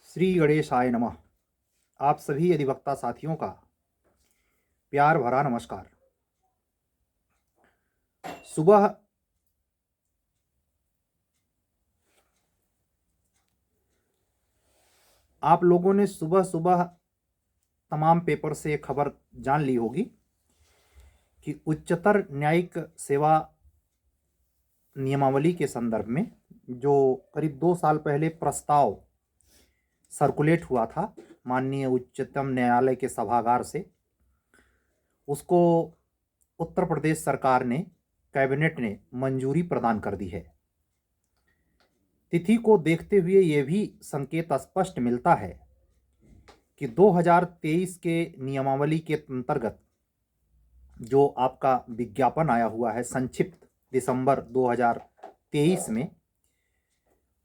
श्री गणेशाय नमः। आप सभी अधिवक्ता साथियों का प्यार भरा नमस्कार। सुबह आप लोगों ने सुबह सुबह तमाम पेपर से खबर जान ली होगी कि उच्चतर न्यायिक सेवा नियमावली के संदर्भ में जो करीब 2 साल पहले प्रस्ताव सर्कुलेट हुआ था माननीय उच्चतम न्यायालय के सभागार से, उसको उत्तर प्रदेश सरकार ने, कैबिनेट ने मंजूरी प्रदान कर दी है। तिथि को देखते हुए ये भी संकेत स्पष्ट मिलता है कि 2023 के नियमावली के अंतर्गत जो आपका विज्ञापन आया हुआ है संक्षिप्त दिसंबर 2023 में,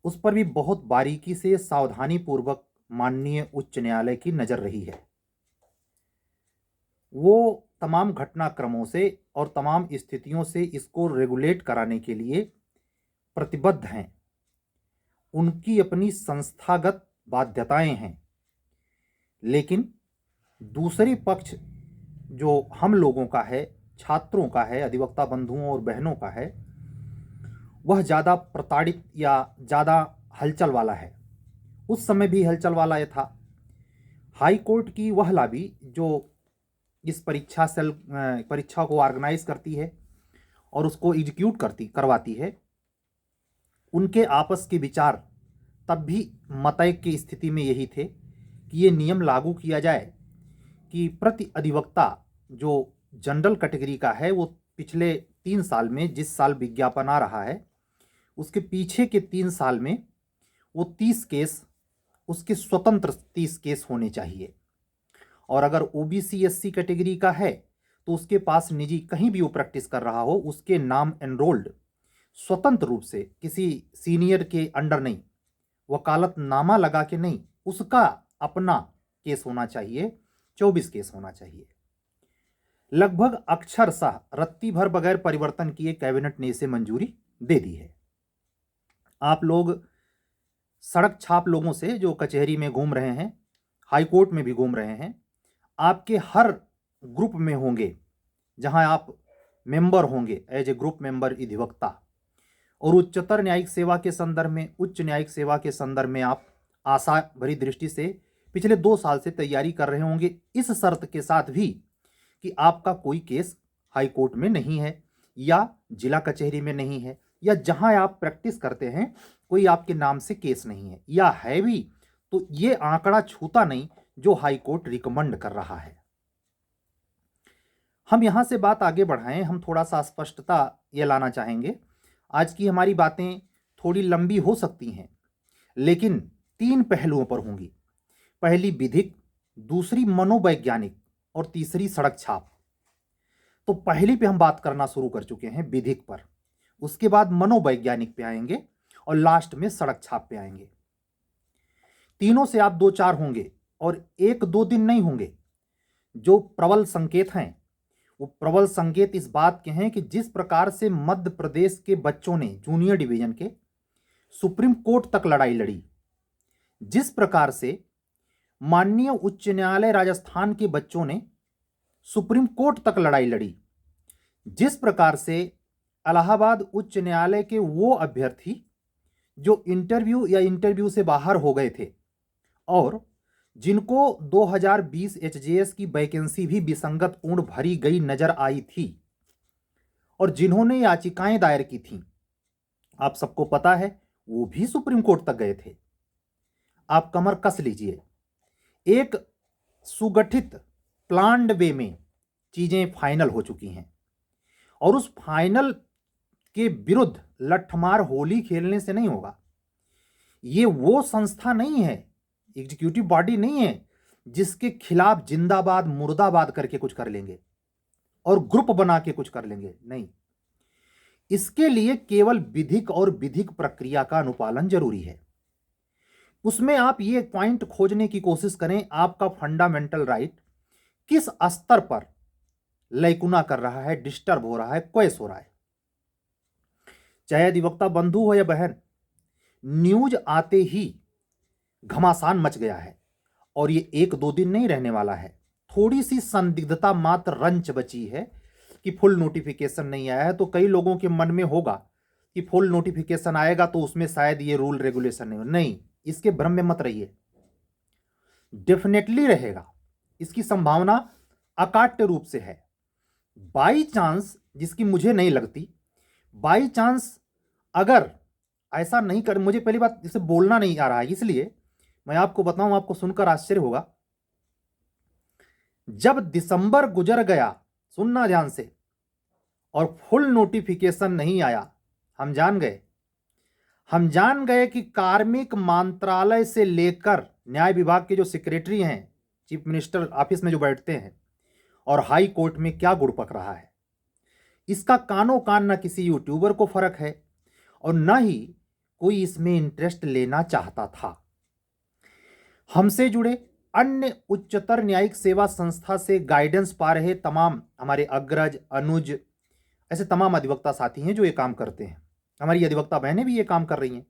उस पर भी बहुत बारीकी से सावधानी पूर्वक माननीय उच्च न्यायालय की नज़र रही है। वो तमाम घटनाक्रमों से और तमाम स्थितियों से इसको रेगुलेट कराने के लिए प्रतिबद्ध हैं। उनकी अपनी संस्थागत बाध्यताएं हैं, लेकिन दूसरी पक्ष जो हम लोगों का है, छात्रों का है, अधिवक्ता बंधुओं और बहनों का है, वह ज़्यादा प्रताड़ित या ज़्यादा हलचल वाला है। उस समय भी हलचल वाला ये था। हाई कोर्ट की वह लाबी जो इस परीक्षा को ऑर्गेनाइज करती है और उसको एग्जीक्यूट करवाती है, उनके आपस के विचार तब भी मतैक की स्थिति में यही थे कि ये नियम लागू किया जाए कि प्रति अधिवक्ता जो जनरल कैटेगरी का है, वो पिछले 3 साल में, जिस साल विज्ञापन आ रहा है उसके पीछे के 3 साल में वो 30 केस, उसके स्वतंत्र 30 केस होने चाहिए। और अगर ओबीसी एससी कैटेगरी का है तो उसके पास निजी कहीं भी वो प्रैक्टिस कर रहा हो, उसके नाम एनरोल्ड स्वतंत्र रूप से, किसी सीनियर के अंडर नहीं, वकालतनामा लगा के नहीं, उसका अपना केस होना चाहिए, 24 केस होना चाहिए। लगभग अक्षरशः रत्ती भर बगैर परिवर्तन किए कैबिनेट ने इसे मंजूरी दे दी है। आप लोग सड़क छाप लोगों से जो कचहरी में घूम रहे हैं, हाई कोर्ट में भी घूम रहे हैं, आपके हर ग्रुप में होंगे जहां आप मेंबर होंगे एज ए ग्रुप मेंबर अधिवक्ता, और उच्चतर न्यायिक सेवा के संदर्भ में, उच्च न्यायिक सेवा के संदर्भ में आप आशा भरी दृष्टि से पिछले 2 साल से तैयारी कर रहे होंगे, इस शर्त के साथ भी कि आपका कोई केस हाई कोर्ट में नहीं है या जिला कचहरी में नहीं है, या जहां आप प्रैक्टिस करते हैं कोई आपके नाम से केस नहीं है, या है भी तो ये आंकड़ा छूता नहीं जो हाई कोर्ट रिकमेंड कर रहा है। हम यहां से बात आगे बढ़ाएं, हम थोड़ा सा स्पष्टता ये लाना चाहेंगे। आज की हमारी बातें थोड़ी लंबी हो सकती हैं, लेकिन 3 पहलुओं पर होंगी। पहली विधिक, दूसरी मनोवैज्ञानिक और तीसरी सड़क छाप। तो पहली पे हम बात करना शुरू कर चुके हैं, विधिक पर, उसके बाद मनोवैज्ञानिक पे आएंगे और लास्ट में सड़क छाप पे आएंगे। तीनों से आप 2-4 होंगे और 1-2 दिन नहीं होंगे। जो प्रबल संकेत हैं वो प्रबल संकेत इस बात के हैं कि जिस प्रकार से मध्य प्रदेश के बच्चों ने जूनियर डिवीजन के सुप्रीम कोर्ट तक लड़ाई लड़ी, जिस प्रकार से माननीय उच्च न्यायालय राजस्थान के बच्चों ने सुप्रीम कोर्ट तक लड़ाई लड़ी, जिस प्रकार से इलाहाबाद उच्च न्यायालय के वो अभ्यर्थी जो इंटरव्यू से बाहर हो गए थे और जिनको 2020 एचजेएस की वैकेंसी भी विसंगत पूर्ण भरी गई नजर आई थी और जिन्होंने याचिकाएं दायर की थीं, आप सबको पता है वो भी सुप्रीम कोर्ट तक गए थे। आप कमर कस लीजिए, एक सुगठित प्लान्ड वे में चीजें फाइनल हो चुकी हैं और उस फाइनल के विरुद्ध लठमार होली खेलने से नहीं होगा। ये वो संस्था नहीं है, एग्जीक्यूटिव बॉडी नहीं है जिसके खिलाफ जिंदाबाद मुर्दाबाद करके कुछ कर लेंगे और ग्रुप बना के कुछ कर लेंगे, नहीं। इसके लिए केवल विधिक और विधिक प्रक्रिया का अनुपालन जरूरी है। उसमें आप ये पॉइंट खोजने की कोशिश करें, आपका फंडामेंटल राइट किस स्तर पर लैकुना कर रहा है, डिस्टर्ब हो रहा है, क्वेस हो रहा है। चाहे अधिवक्ता बंधु हो या बहन, न्यूज आते ही घमासान मच गया है और ये 1-2 दिन नहीं रहने वाला है। थोड़ी सी संदिग्धता मात्र रंच बची है कि फुल नोटिफिकेशन नहीं आया है, तो कई लोगों के मन में होगा कि फुल नोटिफिकेशन आएगा तो उसमें शायद ये रूल रेगुलेशन नहीं, इसके भ्रम में मत रहिए, डेफिनेटली रहेगा। इसकी संभावना अकाट्य रूप से है। बाई चांस, जिसकी मुझे नहीं लगती, बाई चांस अगर ऐसा नहीं कर, मुझे पहली बात इसे बोलना नहीं आ रहा है, इसलिए मैं आपको बताऊं, आपको सुनकर आश्चर्य होगा। जब दिसंबर गुजर गया, सुनना ध्यान से, और फुल नोटिफिकेशन नहीं आया, हम जान गए कि कार्मिक मंत्रालय से लेकर न्याय विभाग के जो सेक्रेटरी हैं, चीफ मिनिस्टर ऑफिस में जो बैठते हैं, और हाई कोर्ट में क्या गुड़ पक रहा है। इसका कानो कान न किसी यूट्यूबर को फर्क है और न ही कोई इसमें इंटरेस्ट लेना चाहता था। हमसे जुड़े अन्य उच्चतर न्यायिक सेवा संस्था से गाइडेंस पा रहे तमाम हमारे अग्रज, अनुज, ऐसे तमाम अधिवक्ता साथी हैं जो ये काम करते हैं। हमारी अधिवक्ता बहनें भी ये काम कर रही हैं।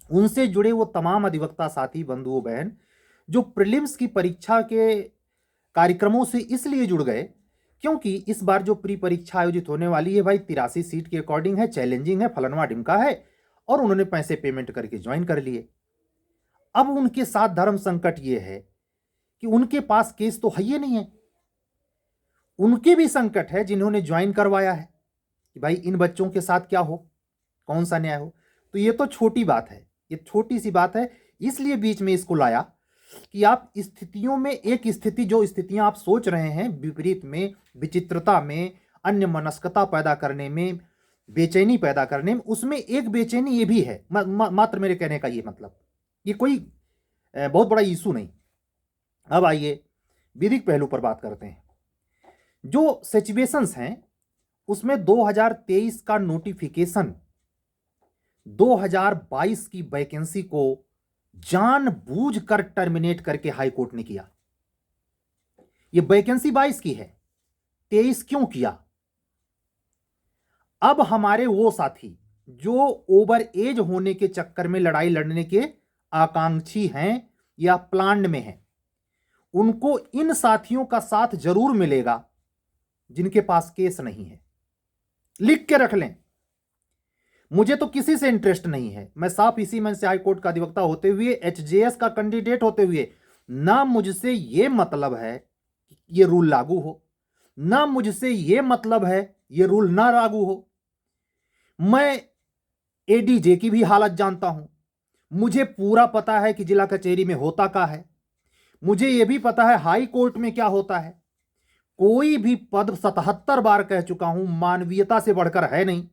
उनसे जुड़े वो तमाम अधिवक्ता साथी, बंधुओं, बहन जो प्रीलिम्स की परीक्षा के कार्यक्रमों से इसलिए जुड़ गए क्योंकि इस बार जो प्री परीक्षा आयोजित होने वाली है भाई 83 सीट के अकॉर्डिंग है, चैलेंजिंग है, फलनवा ढिमका है, और उन्होंने पैसे पेमेंट करके ज्वाइन कर लिए। अब उनके साथ धर्म संकट ये है कि उनके पास केस तो है ही नहीं है। उनके भी संकट है जिन्होंने ज्वाइन करवाया है कि भाई इन बच्चों के साथ क्या हो, कौन सा न्याय हो। तो ये तो छोटी बात है, ये छोटी सी बात है, इसलिए बीच में इसको लाया कि आप स्थितियों में, एक स्थिति, जो स्थितियां आप सोच रहे हैं विपरीत में, विचित्रता में, अन्य मनस्कता पैदा करने में, बेचैनी पैदा करने में, उसमें एक बेचैनी ये भी है। मात्र मेरे कहने का ये मतलब, ये कोई बहुत बड़ा इशू नहीं। अब आइए विधिक पहलू पर बात करते हैं। जो सिचुएशंस हैं उसमें 2023 का नोटिफिकेशन 2022 की वैकेंसी को जानबूझकर टर्मिनेट करके हाई कोर्ट ने किया। यह वैकेंसी 22 की है, 23 क्यों किया? अब हमारे वो साथी जो ओवर एज होने के चक्कर में लड़ाई लड़ने के आकांक्षी हैं या प्लान में हैं, उनको इन साथियों का साथ जरूर मिलेगा जिनके पास केस नहीं है। लिख के रख लें, मुझे तो किसी से इंटरेस्ट नहीं है। मैं साफ इसी मन से हाई कोर्ट का अधिवक्ता होते हुए, एचजेएस का कैंडिडेट होते हुए, ना मुझसे यह मतलब है कि यह रूल लागू हो, ना मुझसे यह मतलब है यह रूल ना लागू हो। मैं एडीजे की भी हालत जानता हूं, मुझे पूरा पता है कि जिला कचहरी में होता क्या है, मुझे यह भी पता है हाई कोर्ट में क्या होता है। कोई भी पद 77 बार कह चुका हूं, मानवीयता से बढ़कर है नहीं।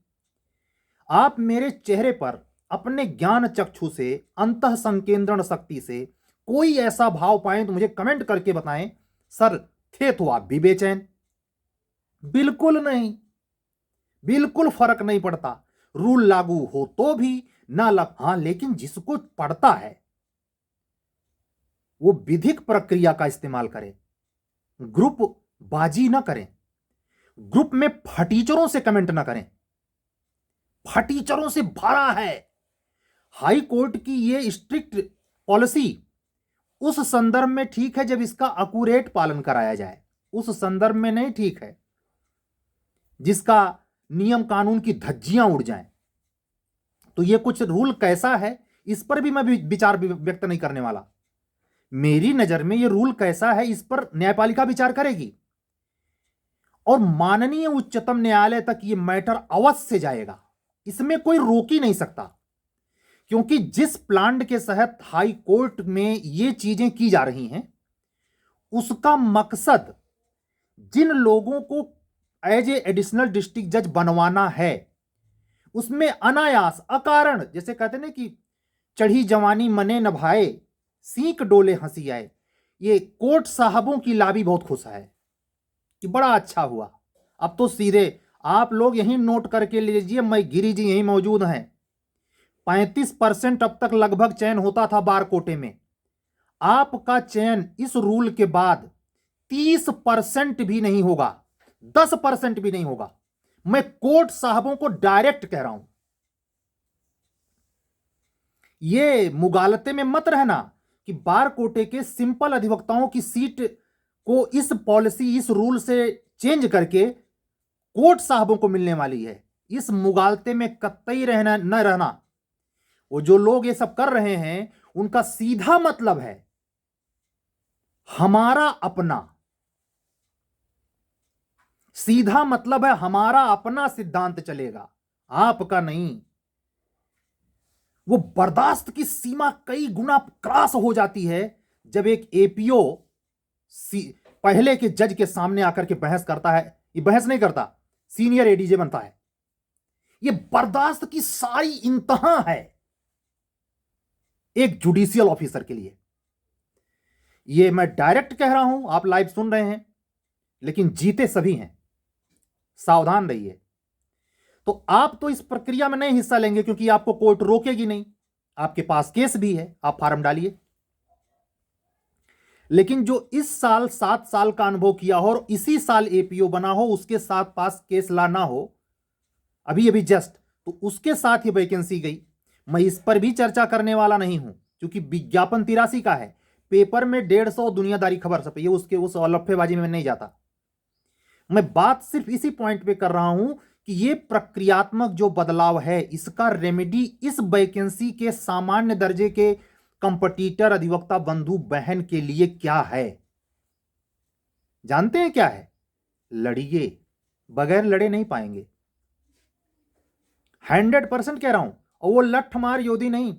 आप मेरे चेहरे पर अपने ज्ञान चक्षु से, अंतः संकेंद्रण शक्ति से कोई ऐसा भाव पाएं तो मुझे कमेंट करके बताएं, सर थे तो आप भी बेचैन? बिल्कुल नहीं, बिल्कुल फर्क नहीं पड़ता, रूल लागू हो तो भी ना हां, लेकिन जिसको पड़ता है वो विधिक प्रक्रिया का इस्तेमाल करे, ग्रुप बाजी ना करें, ग्रुप में फटीचरों से कमेंट ना करें। फटीचरों से भरा है हाई कोर्ट की ये स्ट्रिक्ट पॉलिसी। उस संदर्भ में ठीक है जब इसका अक्यूरेट पालन कराया जाए, उस संदर्भ में नहीं ठीक है जिसका नियम कानून की धज्जियां उड़ जाएं। तो ये कुछ रूल कैसा है इस पर भी मैं विचार व्यक्त नहीं करने वाला। मेरी नजर में ये रूल कैसा है इस पर न्यायपालिका विचार करेगी और माननीय उच्चतम न्यायालय तक ये मैटर अवश्य जाएगा, इसमें कोई रोक ही नहीं सकता। क्योंकि जिस प्लान के तहत हाई कोर्ट में ये चीजें की जा रही हैं उसका मकसद जिन लोगों को एज ए एडिशनल डिस्ट्रिक्ट जज बनवाना है, उसमें अनायास अकारण, जैसे कहते ना कि चढ़ी जवानी मने न भाए, सीख डोले हंसी आए, ये कोर्ट साहबों की लाभी बहुत खुश है कि बड़ा अच्छा हुआ। अब तो सीधे आप लोग यहीं नोट करके लीजिए, मैं गिरी जी यहीं मौजूद हैं। 35% अब तक लगभग चयन होता था बार कोटे में, आपका चयन इस रूल के बाद 30% भी नहीं होगा, 10% भी नहीं होगा। मैं कोर्ट साहबों को डायरेक्ट कह रहा हूं, ये मुगालते में मत रहना कि बार कोटे के सिंपल अधिवक्ताओं की सीट को इस पॉलिसी, इस रूल से चेंज करके कोर्ट साहबों को मिलने वाली है। इस मुगालते में कतई रहना न रहना। वो जो लोग ये सब कर रहे हैं उनका सीधा मतलब है हमारा अपना, सीधा मतलब है हमारा अपना सिद्धांत चलेगा, आपका नहीं। वो बर्दाश्त की सीमा कई गुना क्रॉस हो जाती है जब एक एपीओ पहले के जज के सामने आकर के बहस करता है। ये बहस नहीं करता, सीनियर एडीजे बनता है। ये बर्दाश्त की सारी इंतहा है एक जुडिशियल ऑफिसर के लिए। ये मैं डायरेक्ट कह रहा हूं, आप लाइव सुन रहे हैं, लेकिन जीते सभी हैं, सावधान रहिए। तो आप तो इस प्रक्रिया में नहीं हिस्सा लेंगे क्योंकि आपको कोर्ट रोकेगी नहीं, आपके पास केस भी है, आप फार्म डालिए। लेकिन जो इस साल 7 साल का अनुभव किया हो और इसी साल एपीओ बना हो, उसके साथ पास केस ला ना हो अभी अभी जस्ट, तो उसके साथ ही वैकेंसी गई। मैं इस पर भी चर्चा करने वाला नहीं हूं क्योंकि विज्ञापन 83 का है, पेपर में 150 दुनियादारी खबर छपी है, उसके उस लफेबाजी में नहीं जाता। मैं बात सिर्फ इसी पॉइंट पे कर रहा हूं कि ये प्रक्रियात्मक जो बदलाव है इसका रेमेडी इस वैकेंसी के सामान्य दर्जे के कंपटीटर अधिवक्ता बंधु बहन के लिए क्या है। जानते हैं क्या है? लड़िए, बगैर लड़े नहीं पाएंगे। 100% कह रहा हूं, और वो लठ मार योधी नहीं।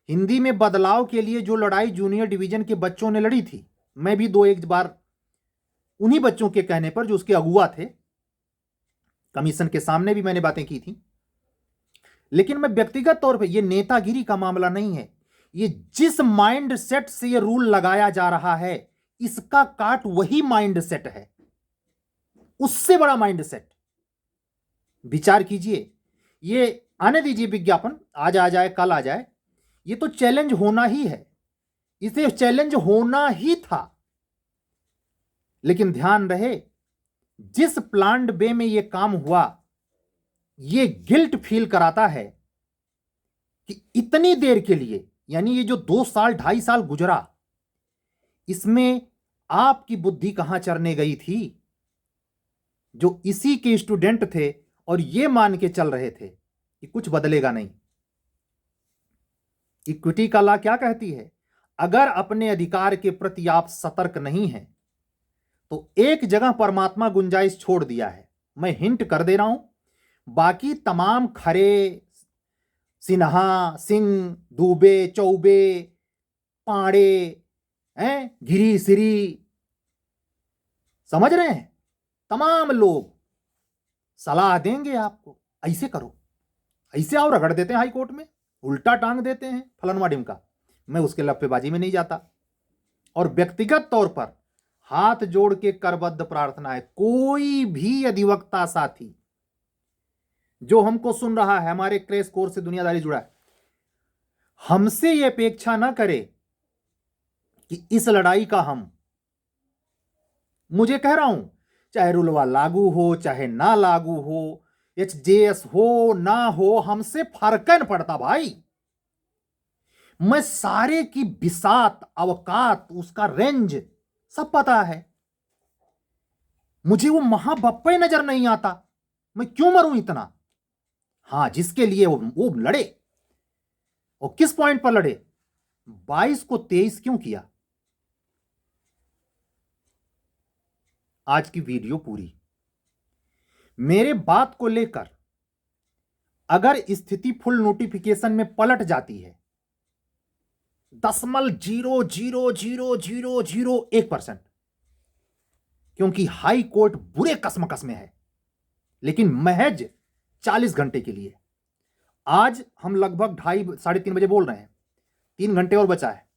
हिंदी में बदलाव के लिए जो लड़ाई जूनियर डिवीजन के बच्चों ने लड़ी थी, मैं भी 2-1 बार उन्हीं बच्चों के कहने पर जो उसके अगुआ थे, कमीशन के सामने भी मैंने बातें की थी। लेकिन मैं व्यक्तिगत तौर पे, ये नेतागिरी का मामला नहीं है, ये जिस माइंड सेट से ये रूल लगाया जा रहा है इसका काट वही माइंड सेट है, उससे बड़ा माइंड सेट। विचार कीजिए, ये आने दीजिए विज्ञापन, आज आ जाए कल आ जाए, ये तो चैलेंज होना ही है, इसे चैलेंज होना ही था। लेकिन ध्यान रहे, जिस प्लान्ड वे में यह काम हुआ, यह गिल्ट फील कराता है कि इतनी देर के लिए, यानी ये जो 2 साल 2.5 साल गुजरा, इसमें आपकी बुद्धि कहां चरने गई थी? जो इसी के स्टूडेंट थे और ये मान के चल रहे थे कि कुछ बदलेगा नहीं। इक्विटी का लॉ क्या कहती है? अगर अपने अधिकार के प्रति आप सतर्क नहीं हैं तो एक जगह परमात्मा गुंजाइश छोड़ दिया है। मैं हिंट कर दे रहा हूं, बाकी तमाम खरे, सिन्हा, सिंह, दुबे, चौबे, पाड़े, गिरी सिरी, समझ रहे हैं, तमाम लोग सलाह देंगे आपको, ऐसे करो, ऐसे आओ, रगड़ देते हैं हाई कोर्ट में, उल्टा टांग देते हैं फलनवा ढिमका। मैं उसके लप्पेबाजी में नहीं जाता। और व्यक्तिगत तौर पर हाथ जोड़ के करबद्ध प्रार्थना है, कोई भी अधिवक्ता साथी जो हमको सुन रहा है, हमारे क्रैश कोर्स से दुनियादारी जुड़ा है, हमसे यह अपेक्षा ना करे कि इस लड़ाई का मुझे कह रहा हूं, चाहे रुलवा लागू हो चाहे ना लागू हो, एचजेएस हो ना हो, हमसे फर्क न पड़ता भाई। मैं सारे की बिसात, अवकात, उसका रेंज सब पता है। मुझे वो महाबप्पे नजर नहीं आता, मैं क्यों मरूं इतना। हां, जिसके लिए वो लड़े, और किस पॉइंट पर लड़े, 22 को 23 क्यों किया। आज की वीडियो पूरी मेरे बात को लेकर, अगर स्थिति फुल नोटिफिकेशन में पलट जाती है 0.00001%, क्योंकि हाई कोर्ट बुरे कसमकस में है, लेकिन महज 40 घंटे के लिए। आज हम लगभग 2:30-3:30 बजे बोल रहे हैं, 3 घंटे और बचा है,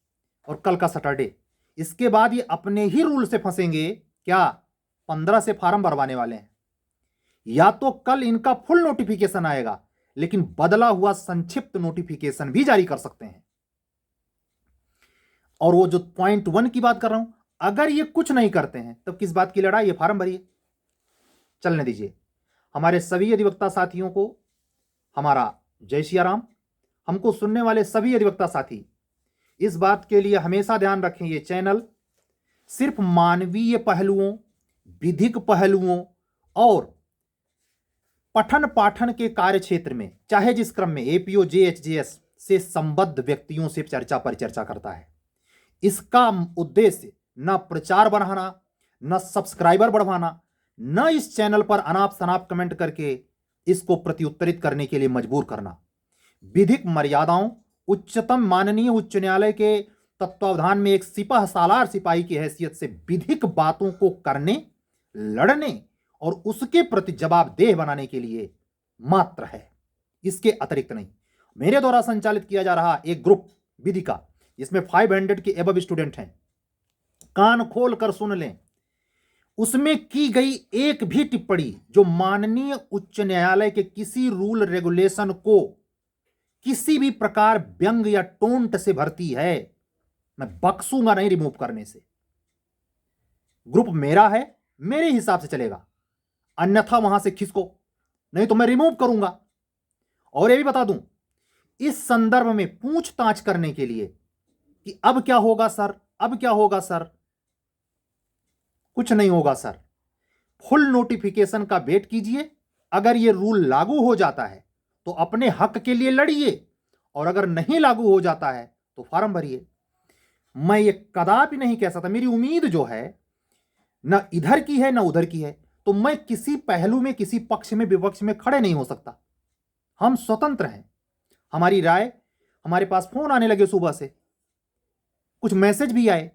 और कल का सैटरडे। इसके बाद ये अपने ही रूल से फंसेंगे क्या? 15 से फार्म भरवाने वाले हैं। या तो कल इनका फुल नोटिफिकेशन आएगा, लेकिन बदला हुआ संक्षिप्त नोटिफिकेशन भी जारी कर सकते हैं। और वो जो पॉइंट 1 की बात कर रहा हूं, अगर ये कुछ नहीं करते हैं तो किस बात की लड़ाई? ये फार्म भरिए, चलने दीजिए। हमारे सभी अधिवक्ता साथियों को हमारा जय सिया राम। हमको सुनने वाले सभी अधिवक्ता साथी इस बात के लिए हमेशा ध्यान रखें, ये चैनल सिर्फ मानवीय पहलुओं, विधिक पहलुओं और पठन पाठन के कार्य क्षेत्र में, चाहे जिस क्रम में, एपीओ जेएचजेएस से संबद्ध व्यक्तियों से चर्चा परिचर्चा करता है। इसका उद्देश्य न प्रचार बढ़ाना, न सब्सक्राइबर बढ़वाना, न इस चैनल पर अनाप शनाप कमेंट करके इसको प्रत्युत्तरित करने के लिए मजबूर करना। विधिक मर्यादाओं, उच्चतम माननीय उच्च न्यायालय के तत्वावधान में एक सिपाह सालार सिपाही की हैसियत से विधिक बातों को करने, लड़ने और उसके प्रति जवाबदेह बनाने के लिए मात्र है, इसके अतिरिक्त नहीं। मेरे द्वारा संचालित किया जा रहा एक ग्रुप विधि का, जिसमें 500 के एबव स्टूडेंट हैं, कान खोल कर सुन लें, उसमें की गई एक भी टिप्पणी जो माननीय उच्च न्यायालय के किसी रूल रेगुलेशन को किसी भी प्रकार व्यंग या टोंट से भरती है, मैं बख्सूंगा नहीं रिमूव करने से। ग्रुप मेरा है, मेरे हिसाब से चलेगा, अन्यथा वहां से खिसको, नहीं तो मैं रिमूव करूंगा। और यह भी बता दूं, इस संदर्भ में पूछताछ करने के लिए कि अब क्या होगा सर, अब क्या होगा सर, कुछ नहीं होगा सर। फुल नोटिफिकेशन का वेट कीजिए। अगर यह रूल लागू हो जाता है तो अपने हक के लिए लड़िए, और अगर नहीं लागू हो जाता है तो फॉर्म भरिए। मैं ये कदापि नहीं कह सकता, मेरी उम्मीद जो है न इधर की है न उधर की है, तो मैं किसी पहलू में, किसी पक्ष में, विपक्ष में खड़े नहीं हो सकता। हम स्वतंत्र हैं, हमारी राय, हमारे पास फोन आने लगे सुबह से, कुछ मैसेज भी आए।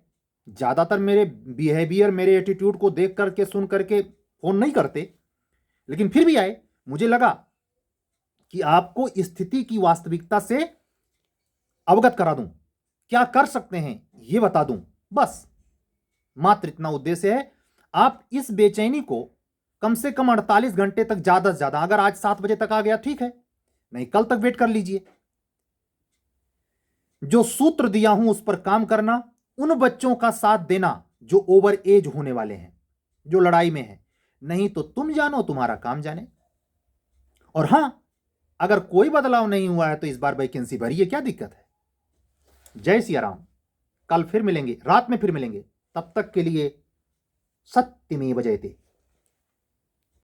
ज्यादातर मेरे बिहेवियर, मेरे एटीट्यूड को देख करके, सुन करके फोन नहीं करते, लेकिन फिर भी आए। मुझे लगा कि आपको स्थिति की वास्तविकता से अवगत करा दूं, क्या कर सकते हैं यह बता दूं, बस मात्र इतना उद्देश्य है। आप इस बेचैनी को कम से कम 48 घंटे तक, ज्यादा से ज्यादा, अगर आज 7 बजे तक आ गया ठीक है, नहीं कल तक वेट कर लीजिए। जो सूत्र दिया हूं उस पर काम करना, उन बच्चों का साथ देना जो ओवर एज होने वाले हैं, जो लड़ाई में हैं। नहीं तो तुम जानो, तुम्हारा काम जाने। और हां, अगर कोई बदलाव नहीं हुआ है तो इस बार वैकेंसी भरिए, क्या दिक्कत है। जय सिया राम। कल फिर मिलेंगे, रात में फिर मिलेंगे। तब तक के लिए सत्यमेव जयते।